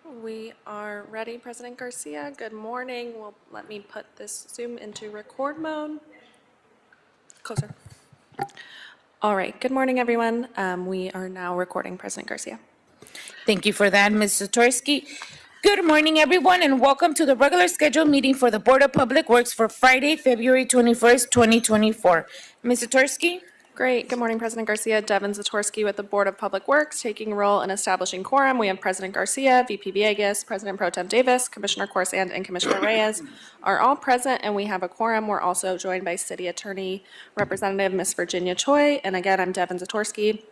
We are ready, President Garcia. Good morning. Let me put this Zoom into record mode. Closer. All right. Good morning, everyone. We are now recording President Garcia. Thank you for that, Ms. Satorsky. Good morning, everyone, and welcome to the regular scheduled meeting for the Board of Public Works for Friday, February 21st, 2024. Ms. Satorsky? Great. Good morning, President Garcia. Devin Zatorsky with the Board of Public Works, taking role in establishing quorum. We have President Garcia, VP Villegas, President Pro Tem Davis, Commissioner Corsand, and Commissioner Reyes are all present, and we have a quorum. We're also joined by City Attorney Representative Ms. Virginia Choi. And again, I'm Devin Zatorsky.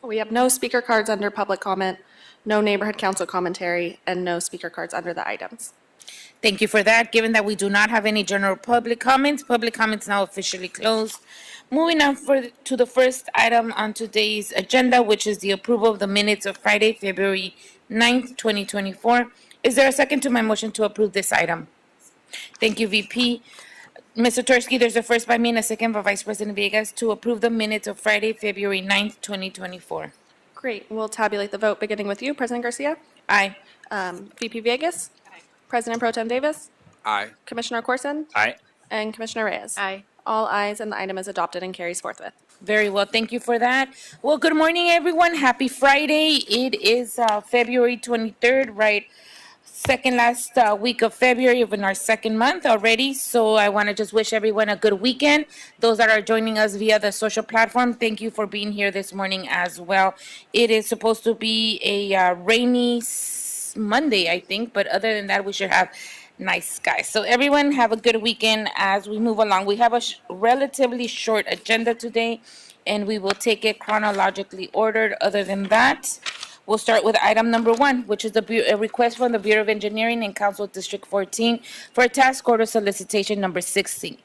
We have no speaker cards under public comment, no neighborhood council commentary, and no speaker cards under the items. Thank you for that. Given that we do not have any general public comments now officially closed. Moving on to the first item on today's agenda, which is the approval of the minutes of Friday, February 9th, 2024. Is there a second to my motion to approve this item? Thank you, VP. Ms. Satorsky, there's a first by me and a second by Vice President Villegas to approve the minutes of Friday, February 9th, 2024. Great. We'll tabulate the vote, beginning with you, President Garcia. Aye. VP Villegas. President Pro Tem Davis. Aye. Commissioner Corson. Aye. And Commissioner Reyes. Aye. All ayes, and the item is adopted and carries forthwith. Very well. Thank you for that. Well, good morning, everyone. Happy Friday. It is February 23rd, right? Second last week of February of in our second month already. So I want to just wish everyone a good weekend. Those that are joining us via the social platform, thank you for being here this morning as well. It is supposed to be a rainy Monday, I think, but other than that, we should have nice skies. So everyone have a good weekend as we move along. We have a relatively short agenda today, and we will take it chronologically ordered. Other than that, we'll start with item number 1, which is a request from the Bureau of Engineering and Council District 14 for a task order solicitation number 60.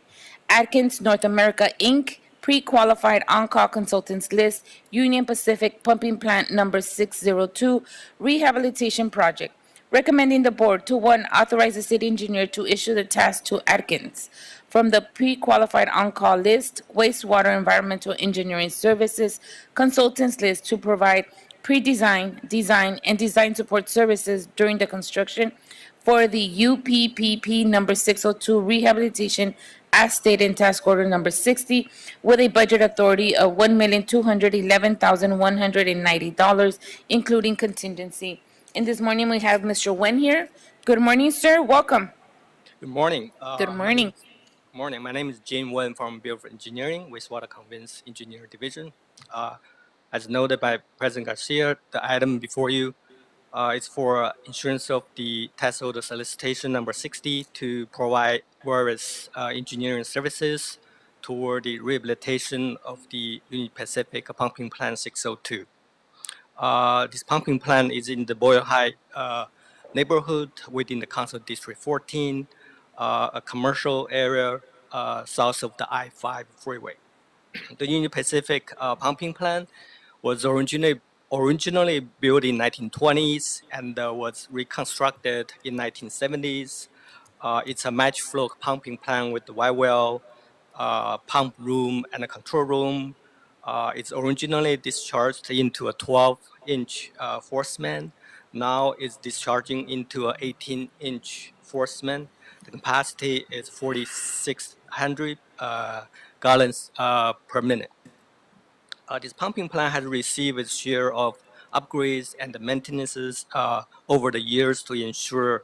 Atkins North America, Inc., pre-qualified on-call consultants list, Union Pacific Pumping Plant number 602, rehabilitation project. Recommending the board to 1, authorize the city engineer to issue the task to Atkins from the pre-qualified on-call list, wastewater environmental engineering services consultants list to provide pre-design, design, and design support services during the construction for the UPPP number 602 rehabilitation as stated in task order number 60 with a budget authority of $1,211,190, including contingency. And this morning we have Mr. Wen here. Good morning, sir. Welcome. Good morning. Good morning. Good morning. My name is Jane Wen from Bureau of Engineering, Wastewater Conveyance Engineer Division. As noted by President Garcia, the item before you is for insurance of the task order solicitation number 60 to provide various engineering services toward the rehabilitation of the Union Pacific Pumping Plant 602. This pumping plant is in the Boyle Heights neighborhood within the Council District 14, a commercial area south of the I-5 freeway. The Union Pacific pumping plant was originally built in 1920s and was reconstructed in 1970s. It's a match flow pumping plant with the Y well, pump room, and a control room. It's originally discharged into a 12-inch force main. Now it's discharging into an 18-inch force main. The capacity is 4,600 gallons per minute. This pumping plant has received its share of upgrades and maintenances over the years to ensure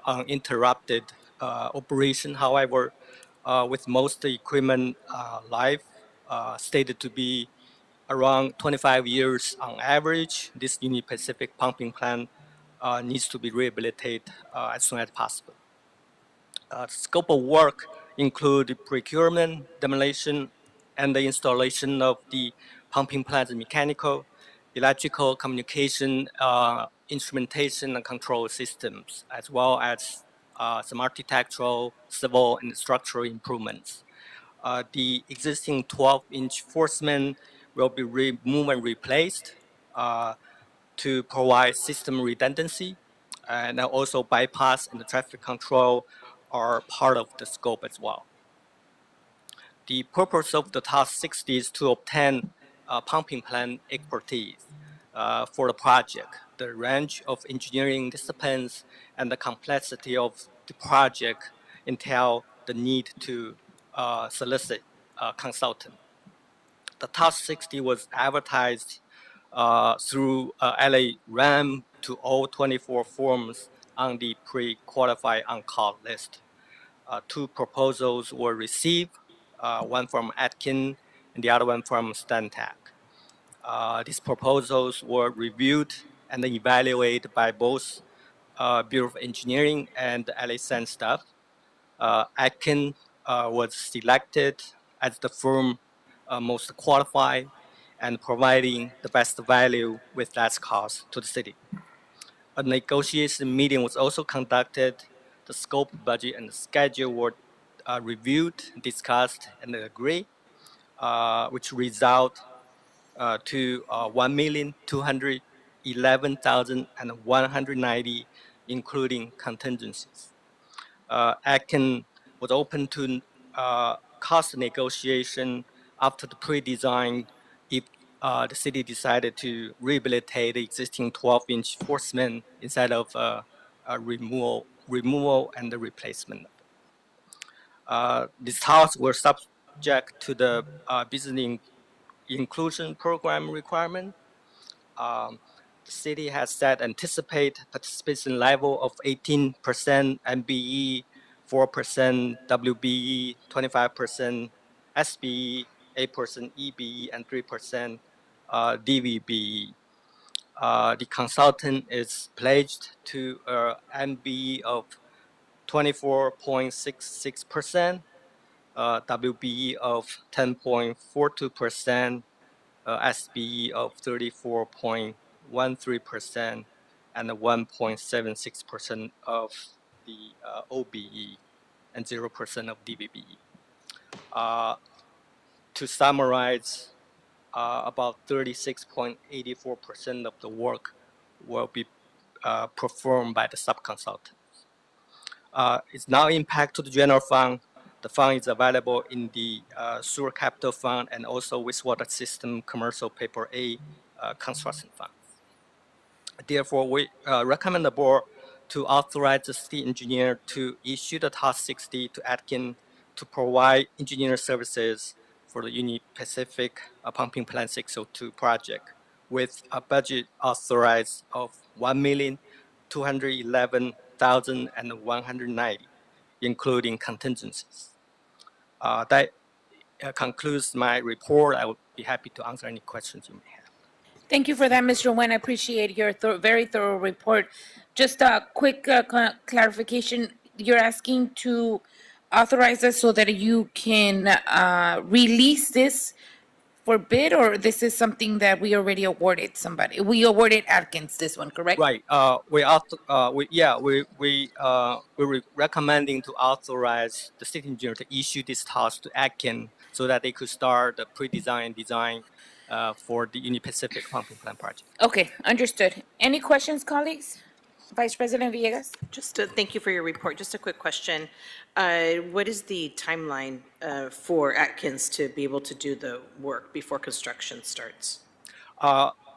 uninterrupted operation. However, with most equipment life stated to be around 25 years on average, this Union Pacific pumping plant needs to be rehabilitated as soon as possible. The scope of work include procurement, demolition, and the installation of the pumping plant's mechanical, electrical, communication, instrumentation, and control systems, as well as some architectural, civil, and structural improvements. The existing 12-inch force main will be removed and replaced to provide system redundancy, and also bypass and the traffic control are part of the scope as well. The purpose of the Task 60 is to obtain pumping plant expertise for the project. the range of engineering disciplines and the complexity of the project entail the need to solicit a consultant. The Task 60 was advertised through LA RAM to all 24 firms on the pre-qualified on-call list. Two proposals were received, one from Atkin and the other one from Stantec. These proposals were reviewed and evaluated by both Bureau of Engineering and LA San staff. Atkin was selected as the firm most qualified and providing the best value with less cost to the city. A negotiation meeting was also conducted. The scope, budget, and the schedule were reviewed, discussed, and agreed, which result to 1,211,190, including contingencies. Atkin was open to cost negotiation after the pre-design if the city decided to rehabilitate the existing 12-inch force main instead of removal and the replacement. These tasks were subject to the business inclusion program requirement. The city has set anticipate participation level of 18% MBE, 4% WBE, 25% SBE, 8% EBE, and 3% DVBE. The consultant is pledged to MBE of 24.66%, WBE of 10.42%, SBE of 34.13%, and 1.76% of the OBE, and 0% of DVBE. To summarize, about 36.84% of the work will be performed by the subconsultant. It's now impact to the general fund. The fund is available in the sewer capital fund and also wastewater system commercial paper A construction fund. Therefore, we recommend the board to authorize the city engineer to issue the Task 60 to Atkin to provide engineer services for the Union Pacific Pumping Plant 602 project with a budget authorized of 1,211,190, including contingencies. That concludes my report. I would be happy to answer any questions you may have. Thank you for that, Mr. Nguyen. I appreciate your very thorough report. Just a quick clarification. You're asking to authorize us so that you can release this for bid, or this is something that we already awarded somebody? We awarded Atkins this one, correct? Right. We're recommending to authorize the city engineer to issue this task to Atkin so that they could start the pre-design design for the Union Pacific Pumping Plant project. Okay, understood. Any questions, colleagues? Vice President Villegas? Just thank you for your report. Just a quick question. What is the timeline for Atkins to be able to do the work before construction starts?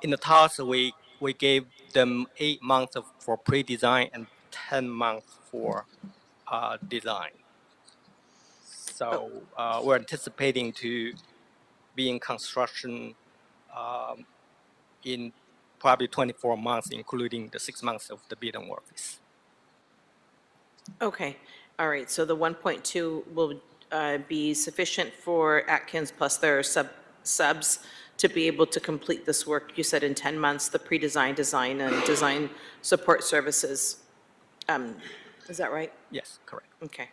In the task, we gave them 8 months for pre-design and 10 months for design. So we're anticipating to be in construction in probably 24 months, including the 6 months of the bid and work. Okay, all right. So the 1.2 will be sufficient for Atkins plus their subs to be able to complete this work, you said in 10 months, the pre-design, design, and design support services. Is that right? Yes, correct. Okay.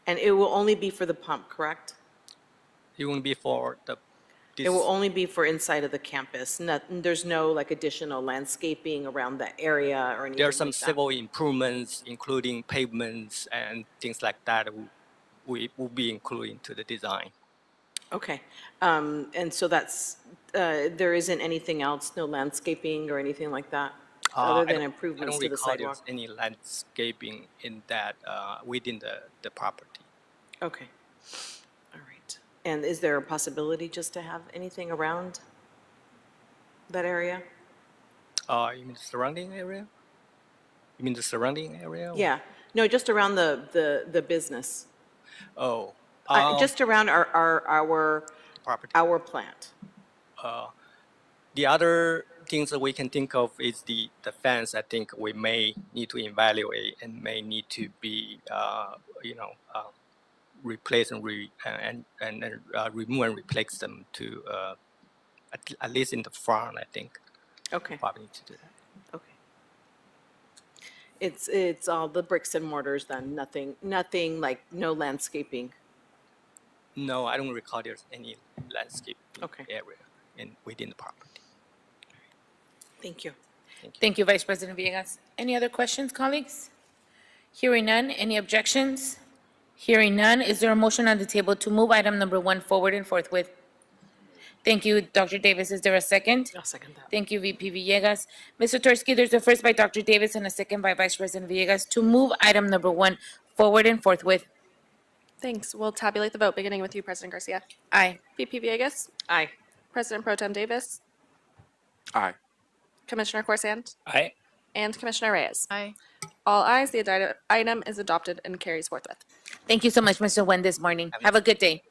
And it will only be for the pump, correct? It won't be for the. It will only be for inside of the campus. There's no like additional landscaping around the area or anything. There are some like that? civil improvements, including pavements and things like that. We will be including to the design. Okay. And so that's, there isn't anything else, no landscaping or anything like that? Other than improvements to the I don't recall sidewalk? there's any landscaping in that within the property. Okay. All right. And is there a possibility just to have anything around that area? You mean the surrounding area? You mean the surrounding area? Yeah, no, just around the business. Oh, Just around property. our plant. The other things that we can think of is the fence. I think we may need to evaluate and may need to be, replace and remove and replace them to at least in the front. I think Okay, probably need to do that. okay. It's all the bricks and mortars then, nothing like, no landscaping. No, I don't recall there's any landscape Okay. area within the property. Thank you. Thank you, Vice President Villegas. Any other questions, colleagues? Hearing none, any objections? Hearing none, is there a motion on the table to move item number 1 forward and forthwith? Thank you, Dr. Davis. Is there a second? I'll second that. Thank you, VP Villegas. Mr. Tursky, there's a first by Dr. Davis and a second by Vice President Villegas to move item number 1 forward and forthwith. Thanks. We'll tabulate the vote, beginning with you, President Garcia. Aye. VP Villegas, Aye. President Pro Tem Davis, Aye. Commissioner Corsand, Aye. and Commissioner Reyes. Aye. All ayes, the item is adopted and carries forthwith. Thank you so much, Mr. Wen, this morning. Have a good day.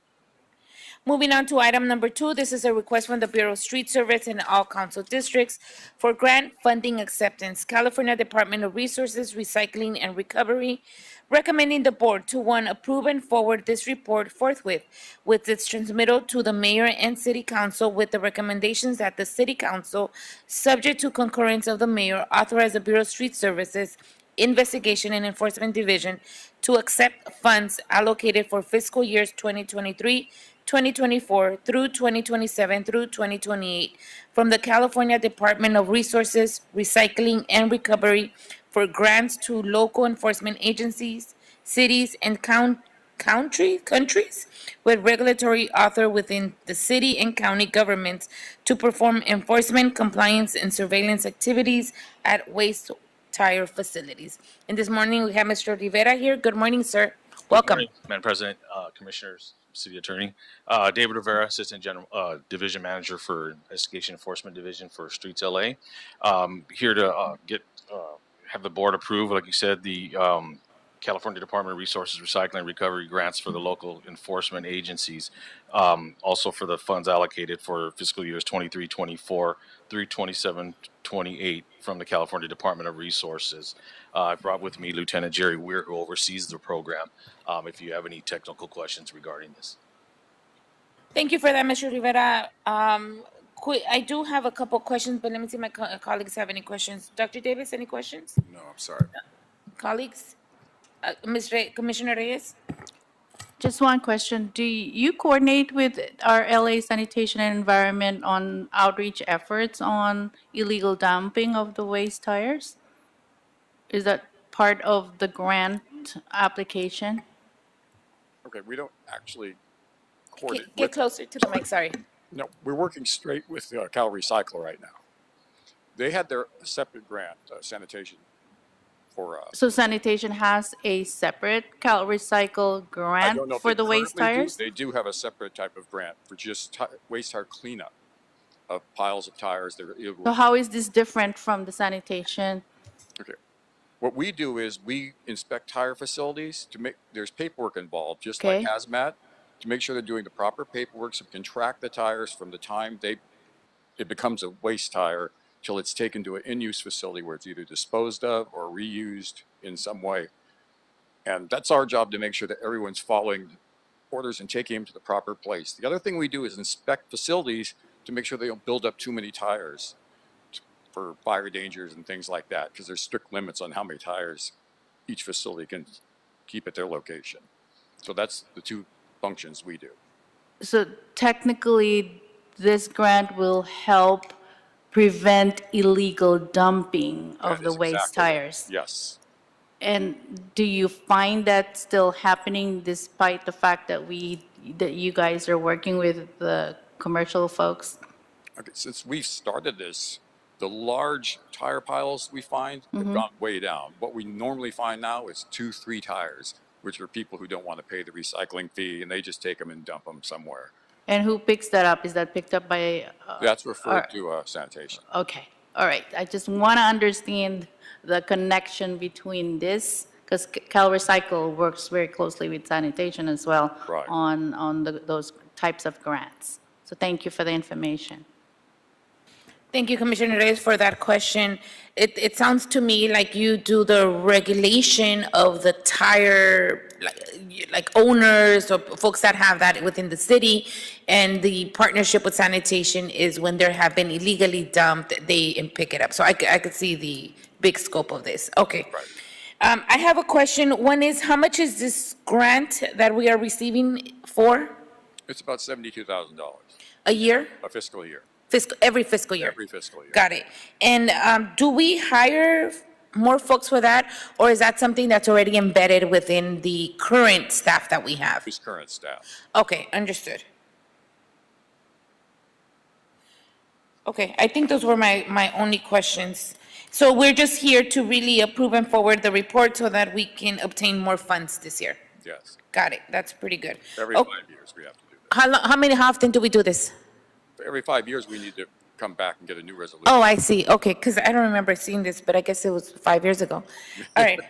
Moving on to item number 2, this is a request from the Bureau of Street Service in all council districts for grant funding acceptance. California Department of Resources, Recycling and Recovery, recommending the board to, 1, approve and forward this report forthwith with its transmittal to the mayor and city council with the recommendations that the city council, subject to concurrence of the mayor, authorize the Bureau of Street Services Investigation and Enforcement Division to accept funds allocated for fiscal years 2023, 2024 through 2027 through 2028 from the California Department of Resources, Recycling and Recovery for grants to local enforcement agencies, cities, and countries with regulatory author within the city and county governments to perform enforcement, compliance, and surveillance activities at waste tire facilities. And this morning, we have Mr. Rivera here. Good morning, sir. Welcome. Good morning, Madam President, Commissioners, City Attorney. David Rivera, Assistant General, Division Manager for Investigation Enforcement Division for Streets LA. Here to have the board approve, like you said, the California Department of Resources, Recycling and Recovery grants for the local enforcement agencies. Also for the funds allocated for fiscal years 23, 24 through 27, 28 from the California Department of Resources. I brought with me Lieutenant Jerry Weir, who oversees the program, if you have any technical questions regarding this. Thank you for that, Mr. Rivera. I do have a couple questions, but let me see if my colleagues have any questions. Dr. Davis, any questions? No, I'm sorry. Colleagues? Commissioner Reyes? Just one question. Do you coordinate with our LA Sanitation and Environment on outreach efforts on illegal dumping of the waste tires? Is that part of the grant application? Okay, we don't actually coordinate. Get closer to the mic, sorry. No, we're working straight with Cal Recycle right now. They had their separate grant, sanitation, for. So sanitation has a separate Cal Recycle I grant don't know if for they the waste currently do. tires? They do have a separate type of grant for just waste tire cleanup of piles of tires that are illegal. So how is this different from the sanitation? Okay. What we do is we inspect tire facilities to make, there's paperwork involved, just like Okay. hazmat, to make sure they're doing the proper paperwork so we can track the tires from the time it becomes a waste tire till it's taken to an in-use facility where it's either disposed of or reused in some way. And that's our job, to make sure that everyone's following orders and taking them to the proper place. The other thing we do is inspect facilities to make sure they don't build up too many tires for fire dangers and things like that, because there's strict limits on how many tires each facility can keep at their location. So that's the two functions we do. So technically, this grant will help prevent illegal dumping of That the is waste exactly right. tires. Yes. And do you find that still happening despite the fact that you guys are working with the commercial folks? Okay, since we've started this, the large tire piles we find have gone way down. What we normally find now is 2-3 tires, which are people who don't want to pay the recycling fee, and they just take them and dump them somewhere. And who picks that up? Is that picked up by? That's referred our- to sanitation. Okay, All right, I just want to understand the connection between this, because CalRecycle works very closely with sanitation as well Right. on those types of grants. So thank you for the information. Thank you, Commissioner Reyes, for that question. It sounds to me like you do the regulation of the tire, like owners or folks that have that within the city, and the partnership with sanitation is when there have been illegally dumped, they pick it up. So I could see the big scope of this. Okay. I have a question. One is, how much is this grant that we are receiving for It's about $72,000 a year? a fiscal year, Every fiscal year? every fiscal year. Got it. And do we hire more folks for that, or is that something that's already embedded within the current staff that we have? Who's current staff? Okay, understood. Okay, I think those were my only questions. So we're just here to really approve and forward the report so that we can obtain more funds this year. Yes. Got it, that's pretty good. Every Oh, 5 years we have to do that. how often do we do this? Every 5 years, we need to come back and get a new resolution. Oh, I see, okay, because I don't remember seeing this, but I guess it was 5 years ago. All right.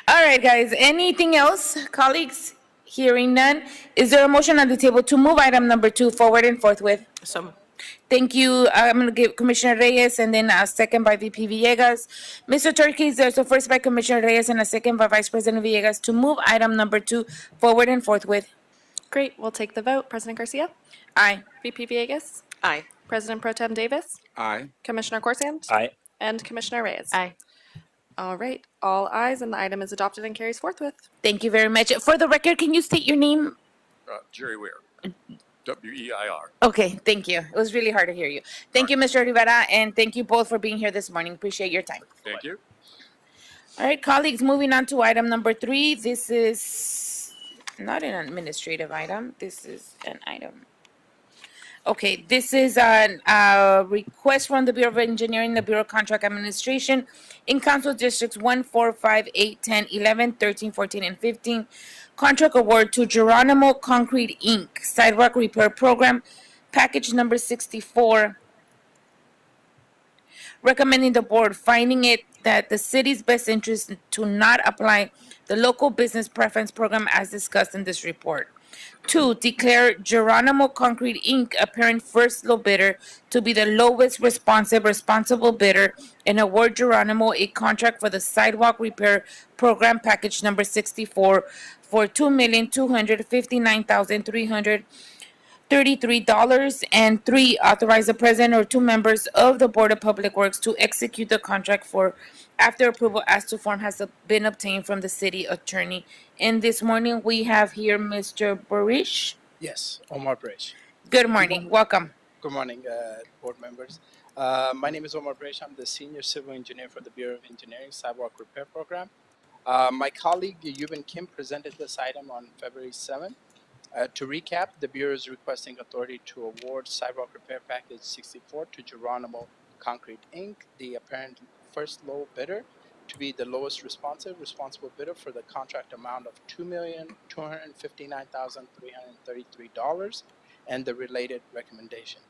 All right, guys, anything else, colleagues? Hearing none, is there a motion on the table to move item number 2 forward and forthwith? So, Thank you. I'm going to give Commissioner Reyes and then a second by VP Villegas. Mr. Turkey, there's a first by Commissioner Reyes and a second by Vice President Villegas to move item number 2 forward and forthwith. Great, we'll take the vote. President Garcia? Aye. VP Villegas? aye. President Pro Tem Davis? Aye. Commissioner Corsandt? Aye. And Commissioner Reyes? Aye. All right, all ayes, and the item is adopted and carries forthwith. Thank you very much. For the record, can you state your name? Jerry Weir, W-E-I-R. Okay, thank you. It was really hard to hear you. Thank you, Mr. Rivera, and thank you both for being here this morning. Appreciate your time. Thank you. All right, colleagues, moving on to item number 3. This is not an administrative item. This is an item. Okay, this is a request from the Bureau of Engineering, the Bureau of Contract Administration in Council Districts 1, 4, 5, 8, 10, 11, 13, 14, and 15. Contract award to Geronimo Concrete, Inc., Sidewalk Repair Program, package number 64. Recommending the board finding it that the city's best interest to not apply the local business preference program as discussed in this report. 2, declare Geronimo Concrete, Inc., apparent first low bidder to be the lowest responsible bidder and award Geronimo a contract for the sidewalk repair program package number 64 for $2,259,333. And 3, authorize the president or 2 members of the Board of Public Works to execute the contract for after approval as to form has been obtained from the city attorney. And this morning, we have here Mr. Barish. Yes, Omar Bresh. Good morning, welcome. Good morning, board members. My name is Omar Bresh. I'm the Senior Civil Engineer for the Bureau of Engineering Sidewalk Repair Program. My colleague, Yuban Kim, presented this item on February 7th. To recap, the Bureau is requesting authority to award Sidewalk Repair Package 64 to Geronimo Concrete, Inc., the apparent first low bidder, to be the lowest responsible bidder for the contract amount of $2,259,333 and the related recommendation.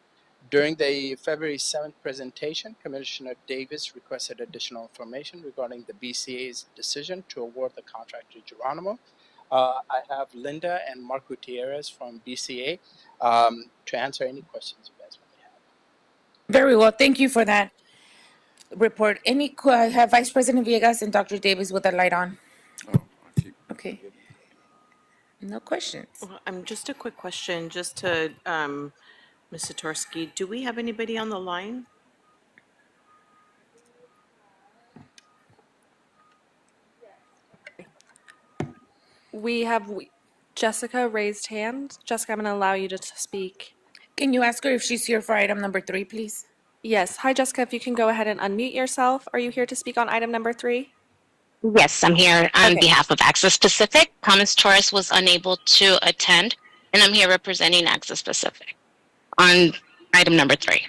During the February 7th presentation, Commissioner Davis requested additional information regarding the BCA's decision to award the contract to Geronimo. I have Linda and Mark Gutierrez from BCA to answer any questions you guys may have. Very well, thank you for that report. Have Vice President Villegas and Dr. Davis with the light on? Okay. No questions. Well, just a quick question, just to Ms. Satorsky. Do we have anybody on the line? We have Jessica raised hand. Jessica, I'm going to allow you to speak. Can you ask her if she's here for item number 3, please? Yes. Hi, Jessica. If you can go ahead and unmute yourself. Are you here to speak on item number 3? Yes, I'm here on Okay. behalf of Access Pacific. Thomas Torres was unable to attend, and I'm here representing Access Pacific on item number 3.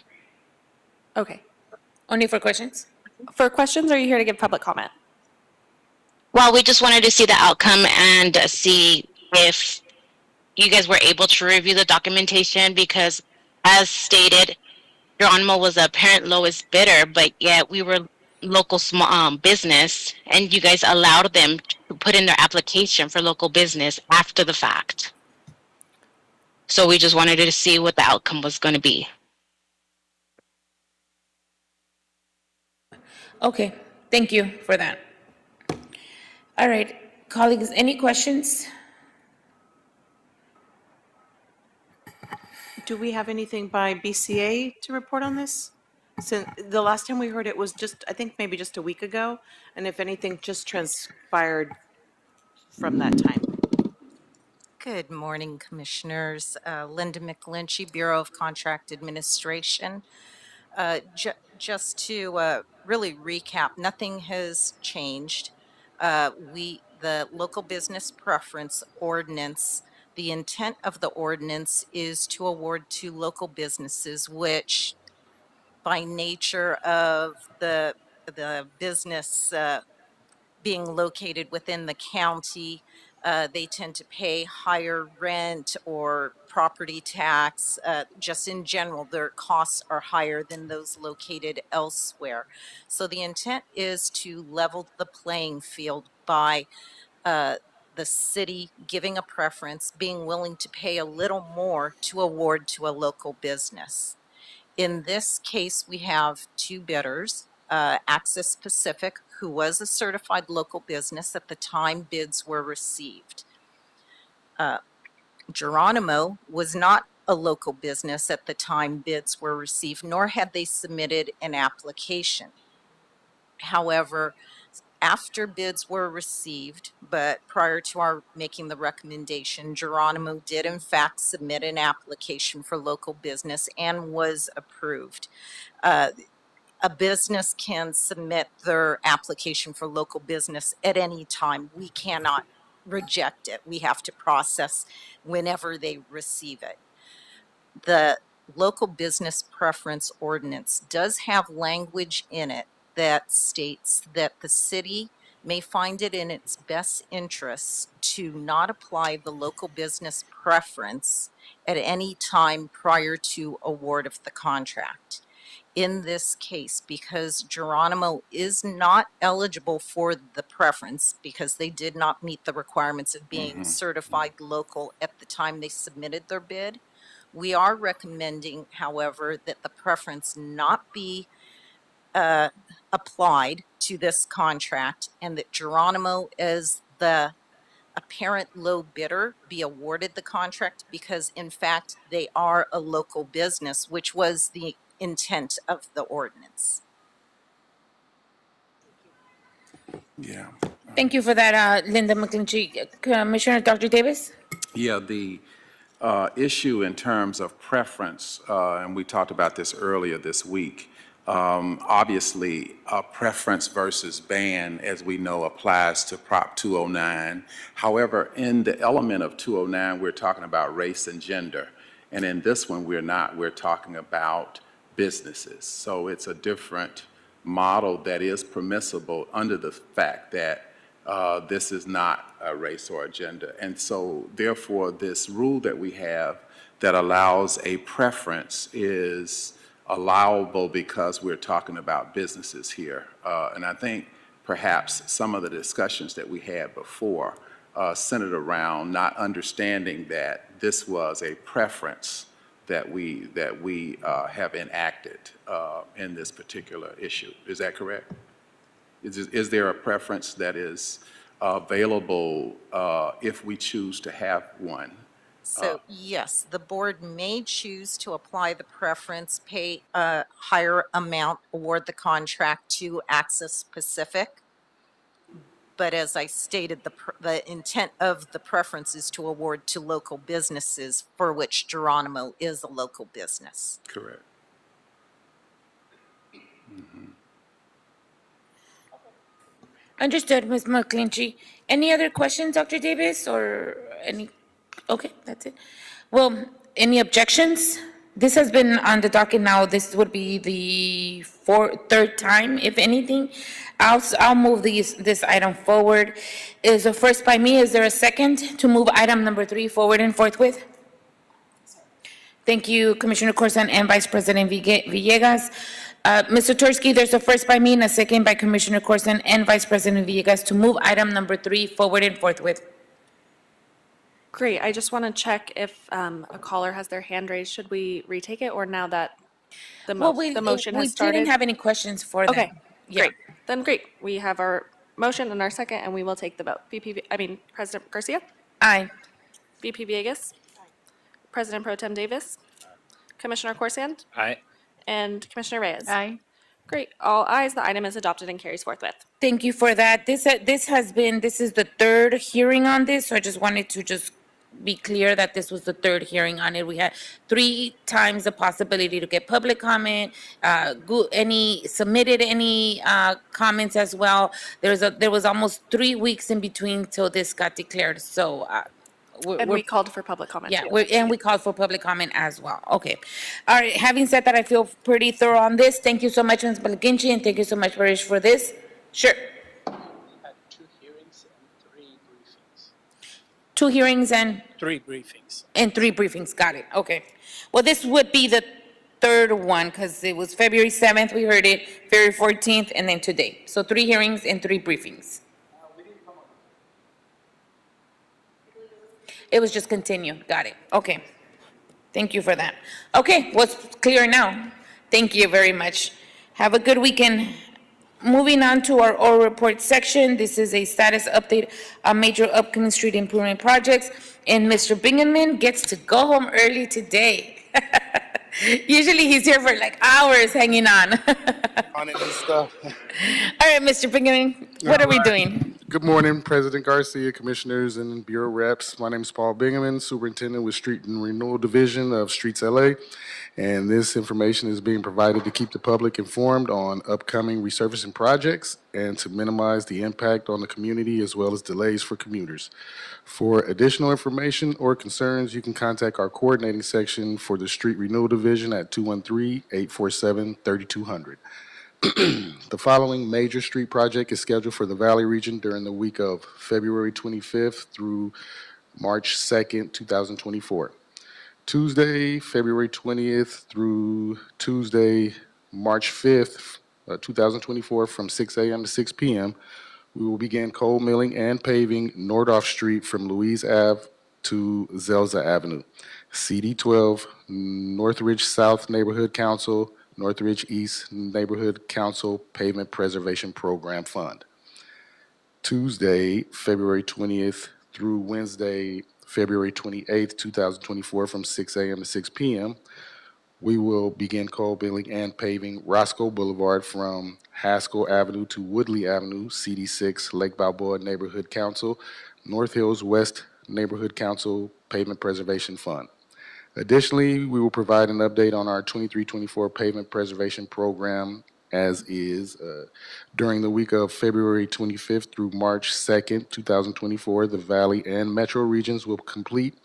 Okay. Only for questions? For questions, or are you here to give public comment? Well, we just wanted to see the outcome and see if you guys were able to review the documentation because, as stated, Geronimo was the apparent lowest bidder, but yet we were local small business, and you guys allowed them to put in their application for local business after the fact. So we just wanted to see what the outcome was going to be. Okay, thank you for that. All right, colleagues, any questions? Do we have anything by BCA to report on this? Since the last time we heard it was just, I think maybe just a week ago, and if anything just transpired from that time. Good morning, Commissioners. Linda McGlinchey, Bureau of Contract Administration. Just to really recap, nothing has changed. The local business preference ordinance, the intent of the ordinance is to award to local businesses, which by nature of the business being located within the county, they tend to pay higher rent or property tax. Just in general, their costs are higher than those located elsewhere. So the intent is to level the playing field by the city giving a preference, being willing to pay a little more to award to a local business. In this case, we have two bidders, Axis Pacific, who was a certified local business at the time bids were received. Geronimo was not a local business at the time bids were received, nor had they submitted an application. However, after bids were received, but prior to our making the recommendation, Geronimo did in fact submit an application for local business and was approved. A business can submit their application for local business at any time. We cannot reject it. We have to process whenever they receive it. The local business preference ordinance does have language in it that states that the city may find it in its best interests to not apply the local business preference at any time prior to award of the contract. In this case, because Geronimo is not eligible for the preference because they did not meet the requirements of being certified local at the time they submitted their bid, we are recommending, however, that the preference not be applied to this contract and that Geronimo, as the apparent low bidder, be awarded the contract because in fact they are a local business, which was the intent of the ordinance. Yeah. Thank you for that, Linda McGlinchey. Commissioner Dr. Davis? Yeah, the issue in terms of preference, and we talked about this earlier this week, obviously, preference versus ban, as we know, applies to Prop 209. However, in the element of 209, we're talking about race and gender. And in this one, we're not. We're talking about businesses. So it's a different model that is permissible under the fact that this is not a race or a gender. And so therefore, this rule that we have that allows a preference is allowable because we're talking about businesses here. And I think perhaps some of the discussions that we had before centered around not understanding that this was a preference that we have enacted in this particular issue. Is that correct? Is there a preference that is available if we choose to have one? So yes, the board may choose to apply the preference, pay a higher amount, award the contract to Axis Pacific. But as I stated, the intent of the preference is to award to local businesses for which Geronimo is a local business. Correct. Understood, Ms. McGlinchey. Any other questions, Dr. Davis, or any? Okay, that's it. Well, any objections? This has been on the docket now. This would be the third time, if anything. I'll move this item forward. Is a first by me. Is there a second to move item number 3 forward and forthwith? Thank you, Commissioner Corson and Vice President Villegas. Mr. Tursky, there's a first by me and a second by Commissioner Corson and Vice President Villegas to move item number 3 forward and forthwith. Great. I just want to check if a caller has their hand raised. Should we retake it or now that the motion has We started? didn't have any questions for them. Okay, Yeah. great. Then great. We have our motion and our second, and we will take the vote. President Garcia? Aye. VP Villegas? President Pro Tem Davis? Commissioner Corsand? Aye. And Commissioner Reyes? Aye. Great. All ayes. The item is adopted and carries forthwith. Thank you for that. This is the third hearing on this, so I just wanted to just be clear that this was the third hearing on it. We had 3 times the possibility to get public comment, submitted any comments as well. There was almost 3 weeks in between till this got declared, so And we called for public comment. yeah, too. and we called for public comment as well. Okay. All right, having said that, I feel pretty thorough on this. Thank you so much, Ms. Balakinchi, and thank you so much, Parish, for this. Sure. Had 2 hearings and 3 briefings. 2 hearings and 3 briefings. 3 briefings, got it, okay. Well, this would be the third one, because it was February 7th, we heard it, February 14th, and then today. So 3 hearings and 3 briefings. It was just continued, got it, okay. Thank you for that. Okay, what's clear now? Thank you very much. Have a good weekend. Moving on to our oral report section, this is a status update on major upcoming street improvement projects, and Mr. Bingaman gets to go home early today. Usually he's here for like hours hanging on. On it and stuff. All right, Mr. Bingaman, what are we doing? Good morning, President Garcia, Commissioners, and Bureau Reps. My name is Paul Bingaman, Superintendent with Street and Renewal Division of Streets LA. And this information is being provided to keep the public informed on upcoming resurfacing projects and to minimize the impact on the community as well as delays for commuters. For additional information or concerns, you can contact our coordinating section for the Street Renewal Division at 213-847-3200. The following major street project is scheduled for the Valley region during the week of February 25th through March 2nd, 2024. Tuesday, February 20th through Tuesday, March 5th, 2024, from 6 a.m. to 6 p.m., we will begin coal milling and paving Nordhoff Street from Louise Ave to Zelza Avenue. CD12, Northridge South Neighborhood Council, Northridge East Neighborhood Council Pavement Preservation Program Fund. Tuesday, February 20th through Wednesday, February 28th, 2024, from 6 a.m. to 6 p.m., we will begin coal milling and paving Roscoe Boulevard from Haskell Avenue to Woodley Avenue, CD6 Lake Balboa Neighborhood Council, North Hills West Neighborhood Council Pavement Preservation Fund. Additionally, we will provide an update on our 23-24 pavement preservation program as is. During the week of February 25th through March 2nd, 2024, the Valley and Metro regions will complete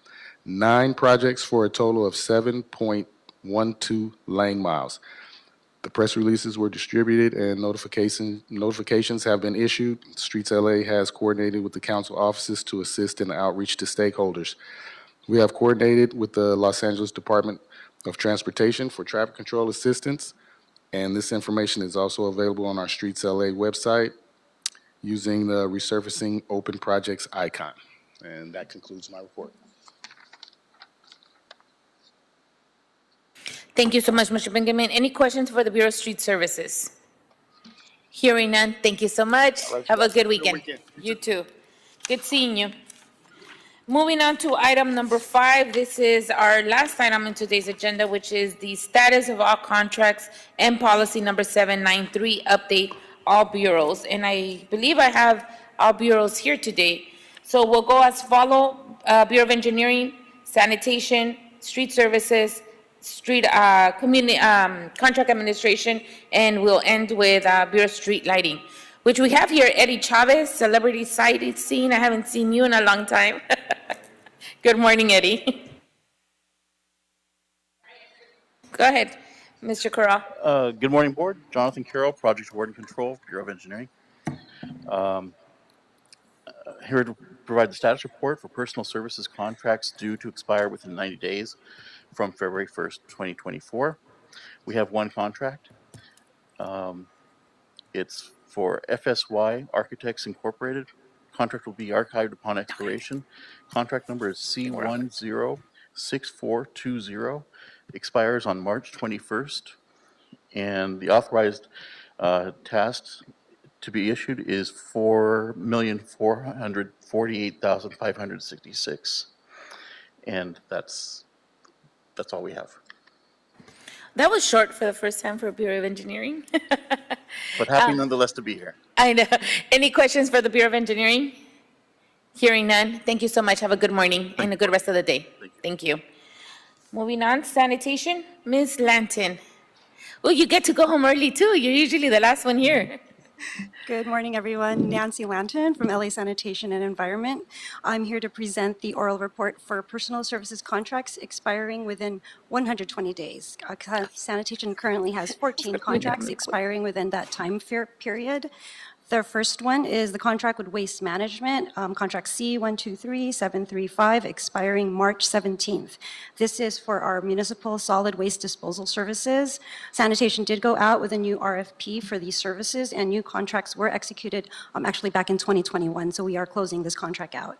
9 projects for a total of 7.12 lane miles. The press releases were distributed and notifications have been issued. Streets LA has coordinated with the council offices to assist in the outreach to stakeholders. We have coordinated with the Los Angeles Department of Transportation for traffic control assistance, and this information is also available on our Streets LA website using the Resurfacing Open Projects icon. And that concludes my report. Thank you so much, Mr. Bingaman. Any questions for the Bureau of Street Services? Hearing none, thank you so much. Have a good weekend. You too. Good seeing you. Moving on to item number 5, this is our last item on today's agenda, which is the status of all contracts and policy number 793, update all bureaus. And I believe I have all bureaus here today. So we'll go as follow, Bureau of Engineering, Sanitation, Street Services, Street Community Contract Administration, and we'll end with Bureau of Street Lighting, which we have here Eddie Chavez, celebrity sighted scene. I haven't seen you in a long time. Good morning, Eddie. Go ahead, Mr. Corral. Good morning, Board. Jonathan Carroll, Project Warden Control, Bureau of Engineering. Here to provide the status report for personal services contracts due to expire within 90 days. from February 1st, 2024. We have one contract. It's for FSY Architects Incorporated. Contract will be archived upon expiration. Contract number is C106420. Expires on March 21st. And the authorized task to be issued is $4,448,566. And that's all we have. That was short for the first time for Bureau of Engineering. But happy nonetheless to be here. I know. Any questions for the Bureau of Engineering? Hearing none. Thank you so much. Have a good morning and a good rest of the day. Thank you. Moving on, sanitation, Ms. Lanton. Oh, you get to go home early too. You're usually the last one here. Good morning, everyone. Nancy Lanton from LA Sanitation and Environment. I'm here to present the oral report for personal services contracts expiring within 120 days. Sanitation currently has 14 contracts expiring within that time period. The first one is the contract with Waste Management, contract C123735, expiring March 17th. This is for our municipal solid waste disposal services. Sanitation did go out with a new RFP for these services, and new contracts were executed actually back in 2021, so we are closing this contract out.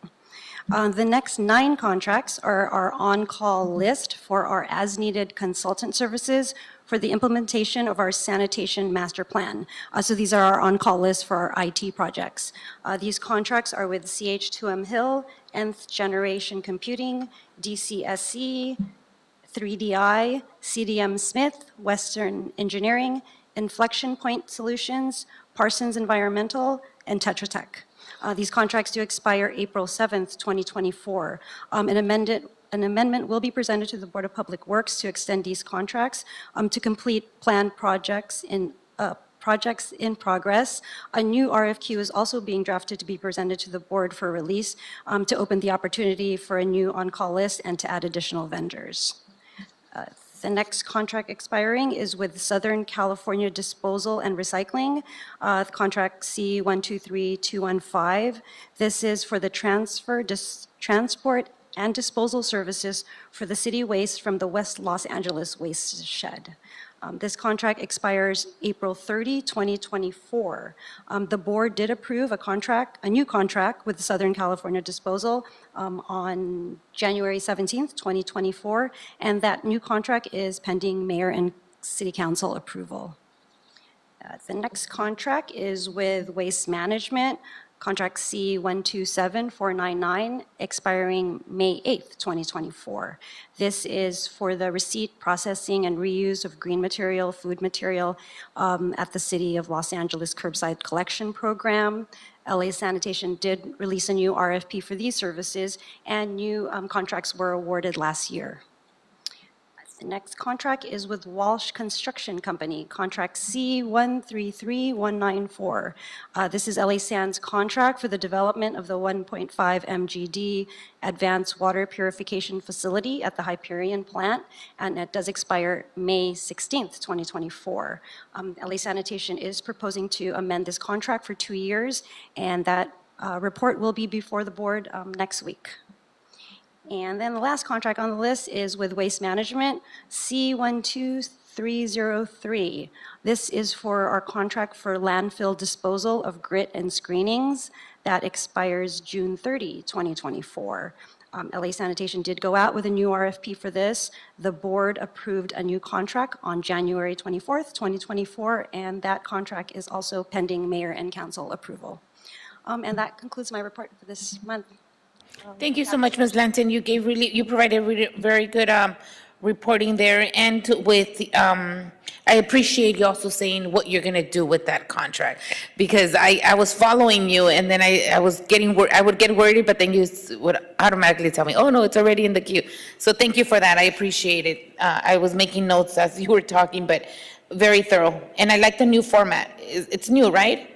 The next 9 contracts are our on-call list for our as-needed consultant services for the implementation of our sanitation master plan. So these are our on-call list for our IT projects. These contracts are with CH2M Hill, Nth Generation Computing, DCSC, 3DI, CDM Smith, Western Engineering, Inflection Point Solutions, Parsons Environmental, and Tetra Tech. These contracts do expire April 7th, 2024. An amendment will be presented to the Board of Public Works to extend these contracts to complete planned projects in progress. A new RFQ is also being drafted to be presented to the board for release to open the opportunity for a new on-call list and to add additional vendors. The next contract expiring is with Southern California Disposal and Recycling, contract C123215. This is for the transport and disposal services for the city waste from the West Los Angeles Waste Shed. This contract expires April 30, 2024. The board did approve a new contract with Southern California Disposal on January 17th, 2024, and that new contract is pending mayor and city council approval. The next contract is with Waste Management, contract C127499, expiring May 8th, 2024. This is for the receipt, processing, and reuse of green material, food material at the City of Los Angeles Curbside Collection Program. LA Sanitation did release a new RFP for these services, and new contracts were awarded last year. The next contract is with Walsh Construction Company, contract C133194. This is LA Sands' contract for the development of the 1.5 MGD Advanced Water Purification Facility at the Hyperion plant, and it does expire May 16th, 2024. LA Sanitation is proposing to amend this contract for 2 years, and that report will be before the board next week. And then the last contract on the list is with Waste Management, C12303. This is for our contract for landfill disposal of grit and screenings that expires June 30, 2024. LA Sanitation did go out with a new RFP for this. The board approved a new contract on January 24th, 2024, and that contract is also pending mayor and council approval. And that concludes my report for this month. Thank you so much, Ms. Lanton. You provided very good reporting there, and with I appreciate you also saying what you're going to do with that contract, because I was following you, and then I would get worried, but then you would automatically tell me, oh no, it's already in the queue. So thank you for that. I appreciate it. I was making notes as you were talking, but very thorough, and I like the new format. It's new, right?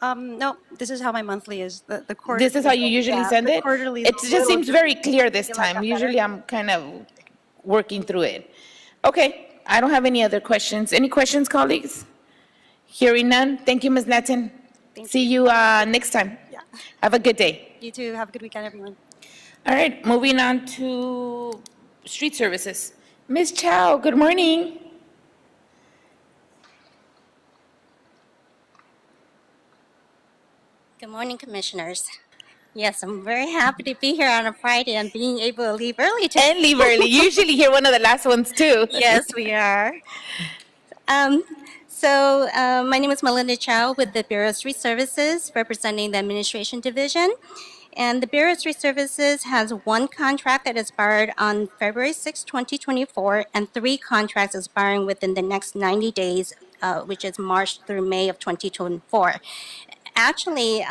No, this is how my monthly is. The quarterly. This is how you usually send it? Quarterly. It just seems very clear this time. Usually I'm kind of working through it. Okay, I don't have any other questions. Any questions, colleagues? Hearing none. Thank you, Ms. Lanton. See you next time. Yeah. Have a good day. You too. Have a good weekend, everyone. All right, moving on to Street Services. Ms. Chow, good morning. Good morning, Commissioners. Yes, I'm very happy to be here on a Friday and being able to leave early today. And leave early. Usually you're one of the last ones too. Yes, we are. My name is Melinda Chow with the Bureau of Street Services, representing the Administration Division. And the Bureau of Street Services has one contract that expired on February 6, 2024, and 3 contracts expiring within the next 90 days, which is March through May of 2024. Actually,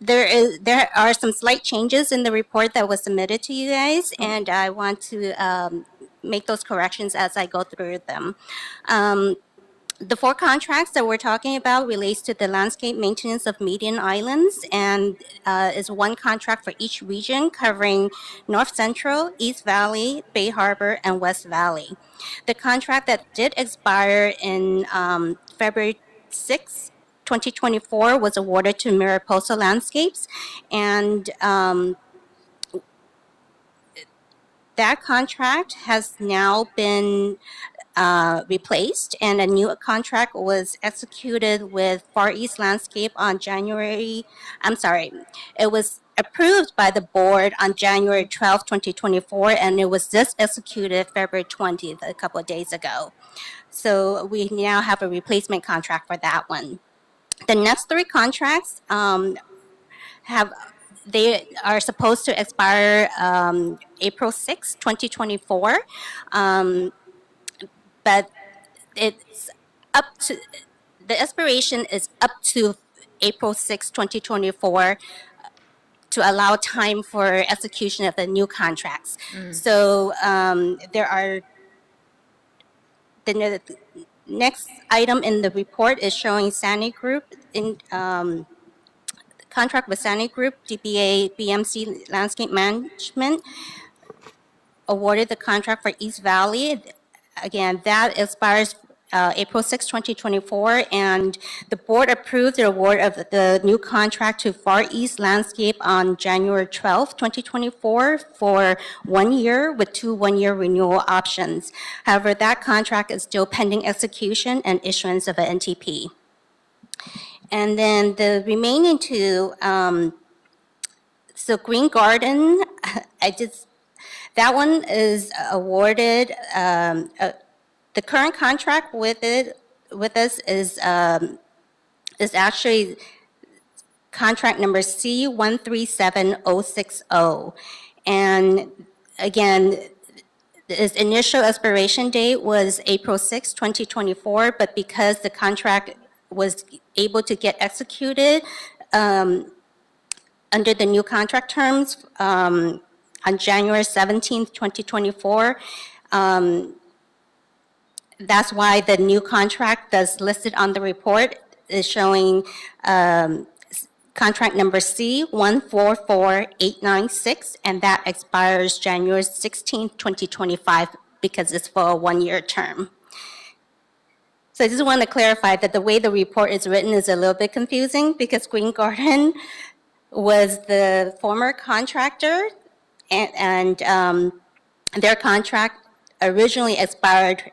there are some slight changes in the report that was submitted to you guys, and I want to make those corrections as I go through them. The 4 contracts that we're talking about relates to the landscape maintenance of median islands, and is one contract for each region covering North Central, East Valley, Bay Harbor, and West Valley. The contract that did expire in February 6, 2024 was awarded to Mariposa Landscapes, and that contract has now been replaced, and a new contract was executed with Far East Landscape on it was approved by the board on January 12, 2024, and it was just executed February 20th, a couple of days ago. So we now have a replacement contract for that one. The next 3 contracts they are supposed to expire April 6, 2024, but it's up to, the expiration is up to April 6, 2024 to allow time for execution of the new contracts. So there are, the next item in the report is showing Sani Group in contract with Sani Group, DBA BMC Landscape Management, awarded the contract for East Valley. Again, that expires April 6, 2024, and the board approved the award of the new contract to Far East Landscape on January 12, 2024 for 1 year with 2 one-year renewal options. However, that contract is still pending execution and issuance of an NTP. And then the remaining 2, so Green Garden, that one is awarded, the current contract with us is actually contract number C137060. And again, its initial expiration date was April 6, 2024, but because the contract was able to get executed under the new contract terms on January 17th, 2024, that's why the new contract that's listed on the report is showing contract number C144896, and that expires January 16th, 2025, because it's for a 1-year term. So I just want to clarify that the way the report is written is a little bit confusing, because Green Garden was the former contractor, and their contract originally expired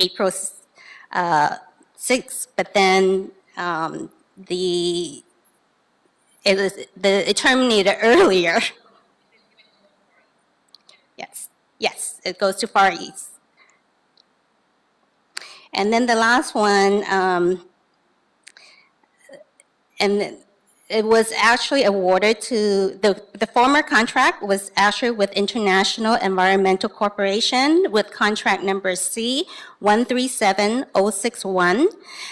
April 6th, but then it terminated earlier. Yes, it goes to Far East. And then the last one, and it was actually awarded to, the former contract was actually with International Environmental Corporation with contract number C137061.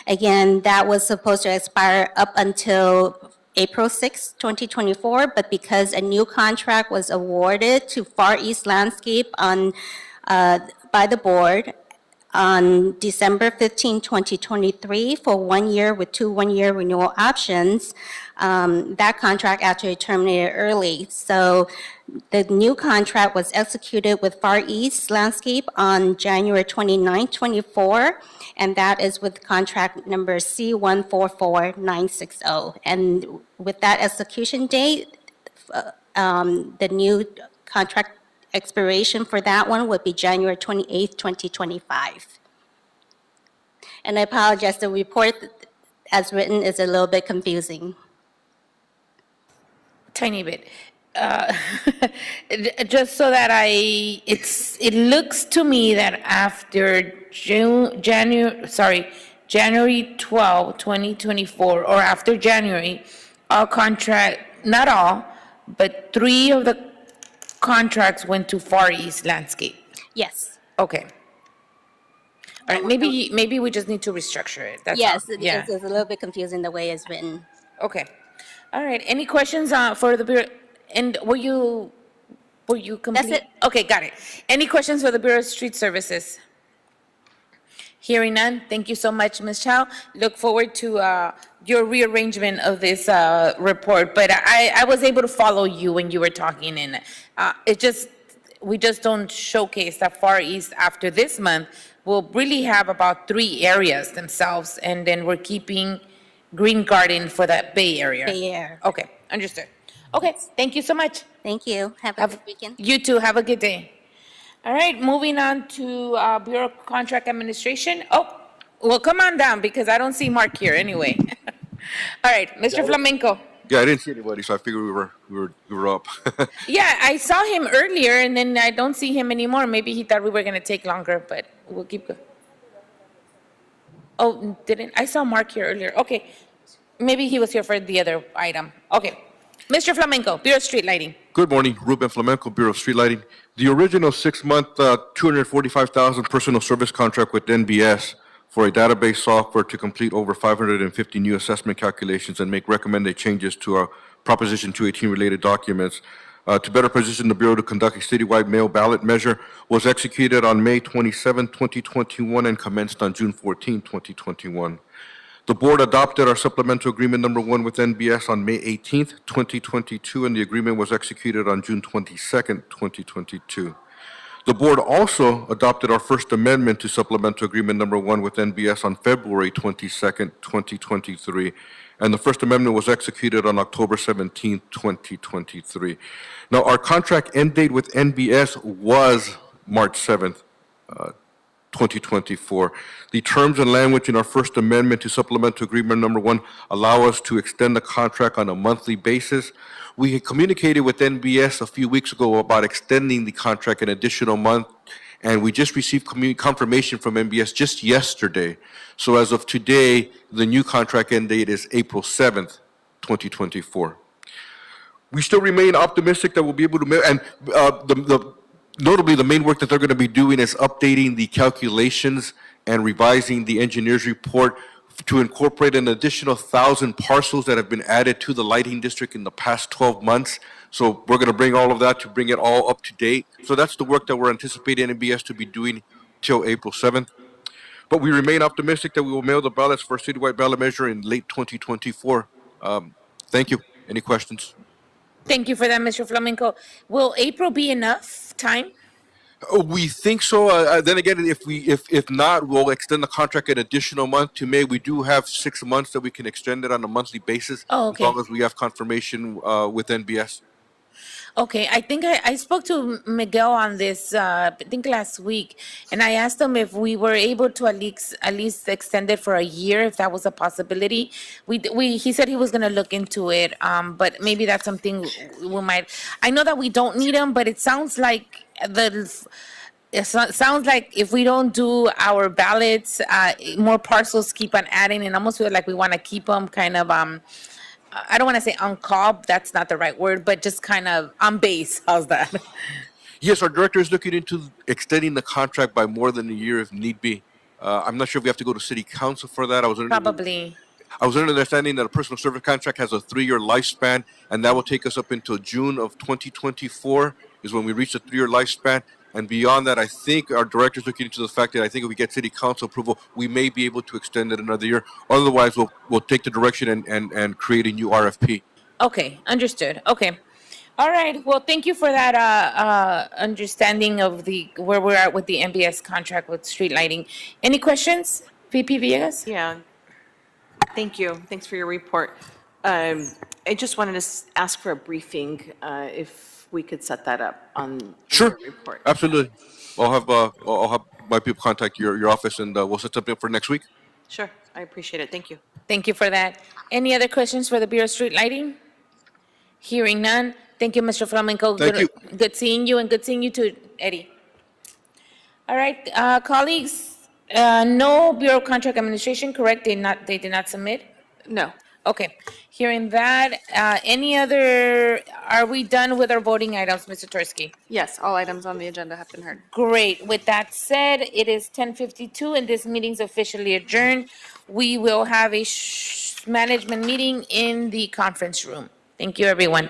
Again, that was supposed to expire up until April 6, 2024, but because a new contract was awarded to Far East Landscape on by the board on December 15, 2023 for 1 year with 2 one-year renewal options, that contract actually terminated early. So the new contract was executed with Far East Landscape on January 29, 24, and that is with contract number C144960. And with that execution date, the new contract expiration for that one would be January 28th, 2025. And I apologize, the report as written is a little bit confusing. Tiny bit. Just so that it looks to me that after January 12, 2024, or after January, all contract, not all, but 3 of the contracts went to Far East Landscape. Yes. Okay. All right, maybe we just need to restructure it. That's Yes, all. it's a little bit confusing the way it's written. Okay. All right. Any questions for the Bureau? And were you complete? it. Okay, got it. Any questions for the Bureau of Street Services? Hearing none, thank you so much, Ms. Chow. Look forward to your rearrangement of this report. But I was able to follow you when you were talking, and we just don't showcase that Far East after this month. We'll really have about 3 areas themselves, and then we're keeping Green Garden for that Bay Area. Bay Area. Okay, understood. Okay, thank you so much. Thank you. Have a good weekend. You too, have a good day. All right, moving on to Bureau of Contract Administration. Oh, well, come on down, because I don't see Mark here anyway. All right, Mr. Flamenco. Yeah, I didn't see anybody, so I figured we were up. Yeah, I saw him earlier, and then I don't see him anymore. Maybe he thought we were gonna take longer, but we'll keep going. Oh, I saw Mark here earlier. Okay, maybe he was here for the other item. Okay. Mr. Flamenco, Bureau of Street Lighting. Good morning, Ruben Flamenco, Bureau of Street Lighting. The original 6-month, $245,000 personal service contract with NBS for a database software to complete over 550 new assessment calculations and make recommended changes to our Proposition 218 related documents to better position the Bureau to conduct a citywide mail ballot measure was executed on May 27, 2021 and commenced on June 14, 2021. The board adopted our supplemental agreement number 1 with NBS on May 18th, 2022, and the agreement was executed on June 22nd, 2022. The board also adopted our first amendment to supplemental agreement number 1 with NBS on February 22nd, 2023, and the first amendment was executed on October 17th, 2023. Now, our contract end date with NBS was March 7th, 2024. The terms and language in our first amendment to supplemental agreement number 1 allow us to extend the contract on a monthly basis. We had communicated with NBS a few weeks ago about extending the contract an additional month, and we just received confirmation from NBS just yesterday. So as of today, the new contract end date is April 7th, 2024. We still remain optimistic that we'll be able to, and notably, the main work that they're going to be doing is updating the calculations and revising the engineer's report to incorporate an additional 1,000 parcels that have been added to the lighting district in the past 12 months. So we're going to bring all of that to bring it all up to date. So that's the work that we're anticipating NBS to be doing till April 7th. But we remain optimistic that we will mail the ballots for a citywide ballot measure in late 2024. Thank you. Any questions? Thank you for that, Mr. Flamenco. Will April be enough time? We think so. Then again, if not, we'll extend the contract an additional month to May. We do have 6 months that we can extend it on a monthly basis. Oh, okay. As long as we have confirmation with NBS. Okay, I think I spoke to Miguel on this, I think last week, and I asked him if we were able to at least extend it for a year, if that was a possibility. He said he was gonna look into it, but maybe that's something we might. I know that we don't need them, but it sounds like if we don't do our ballots, more parcels keep on adding, and almost feel like we want to keep them kind of I don't want to say on call, that's not the right word, but just kind of on base. How's that? Yes, our director is looking into extending the contract by more than a year if need be. I'm not sure if we have to go to city council for that. Probably. I was under the understanding that a personal service contract has a 3-year lifespan, and that will take us up until June of 2024 is when we reach the 3-year lifespan. And beyond that, I think our director is looking into the fact that I think if we get city council approval, we may be able to extend it another year. Otherwise, we'll take the direction and create a new RFP. Okay, understood. Okay. All right. Well, thank you for that understanding of where we're at with the NBS contract with street lighting. Any questions, VP Villegas? Yeah. Thank you. Thanks for your report. I just wanted to ask for a briefing, if we could set that up on Sure. the report. Absolutely. I'll have my people contact your office and we'll set something up for next week. Sure, I appreciate it. Thank you. Thank you for that. Any other questions for the Bureau of Street Lighting? Hearing none. Thank you, Mr. Flamenco. Thank you. Good seeing you, and good seeing you too, Eddie. All right, colleagues, no Bureau of Contract Administration, correct? They did not submit? No. Okay, hearing that, are we done with our voting items, Mr. Tursky? Yes, all items on the agenda have been heard. Great. With that said, it is 10:52 and this meeting's officially adjourned. We will have a management meeting in the conference room. Thank you, everyone.